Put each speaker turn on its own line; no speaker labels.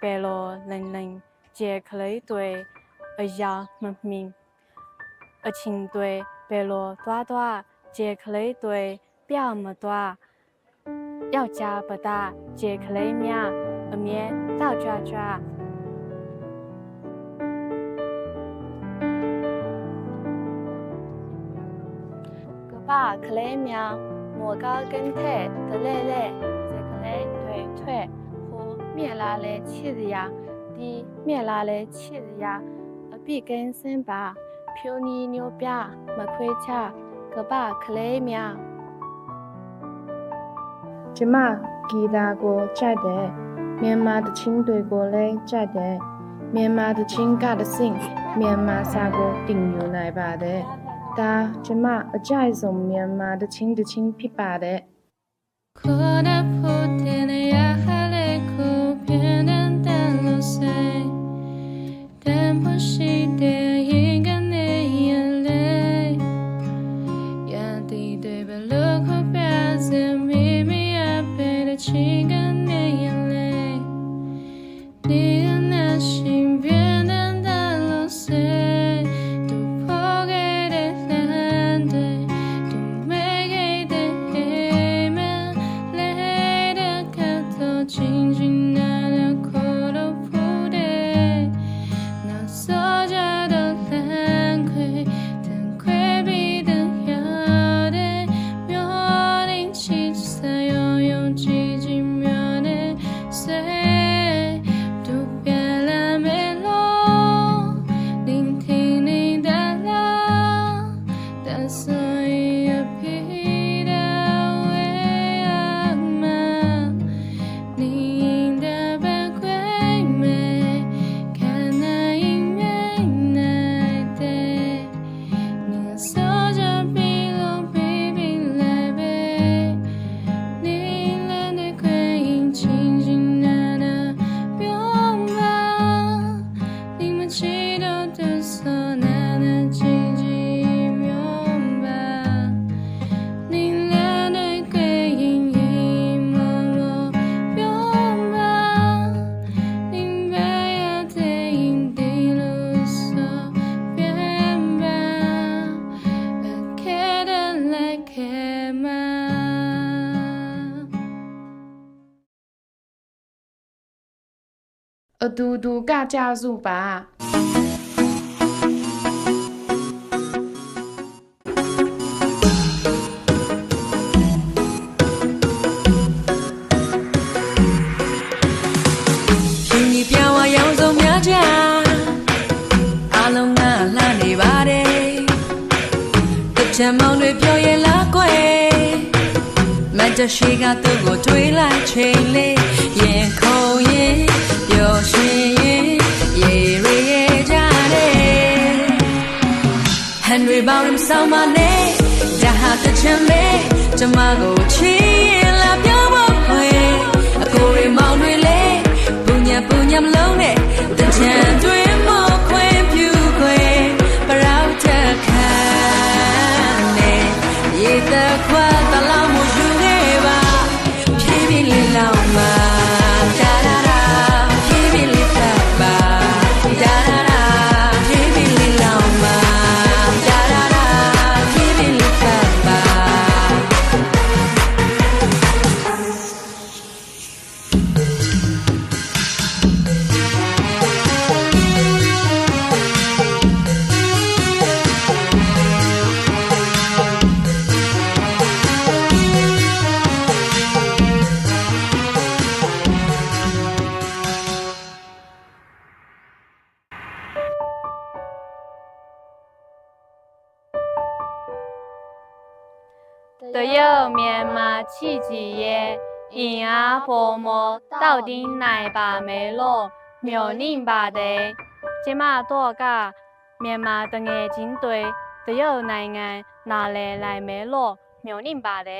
贝罗冷冷杰克雷对呀么明，青对贝罗多多杰克雷对表么多，要加不大杰克雷面面到抓抓。把克雷面莫高跟腿的累累，这克雷腿腿和面拉来气的呀，的面拉来气的呀，比根身吧，漂你牛逼没亏cha，个把克雷面。
ကျမဂီတာကိုကြိုက်တယ်မြန်မာတချင်းတွေကိုလည်းကြိုက်တယ်မြန်မာတချင်းကတဆင့်မြန်မာစာကိုတင်ယူနိုင်ပါတယ်ဒါကျမအကြိုက်ဆုံးမြန်မာတချင်းဖြစ်ပါတယ်အတူတူကကြစုပါ
ချမ်းမောင်တွေပြောရင်လားကွယ်မတ်တရှိကသူ့ကိုတွေးလိုက်ချိန်လေးရင်ခုန်ရင်ပျော်ရွှင်ရင်ရေရဲကြတယ်ဟန်ရီဘောင်မဆောင်မနဲ့ဒါဟာတချမ်းလေးကျမကိုချီရင်လားပြောဖို့ခွေအကိုရီမောင်တွေလေပူညာမလုံးနဲ့တချမ်းတွေမို့ခွင်ပြူခွေပရောက်တဲ့ခါthe quata la mujure va pibi li la ma da da da pibi li fa ba da da da pibi li la ma da da da pibi li fa ba
的有面嘛气质耶，银啊薄膜到底奶把没落，苗宁把的，这嘛多个面嘛的眼睛对，的有奶眼拿来没落，苗宁把的。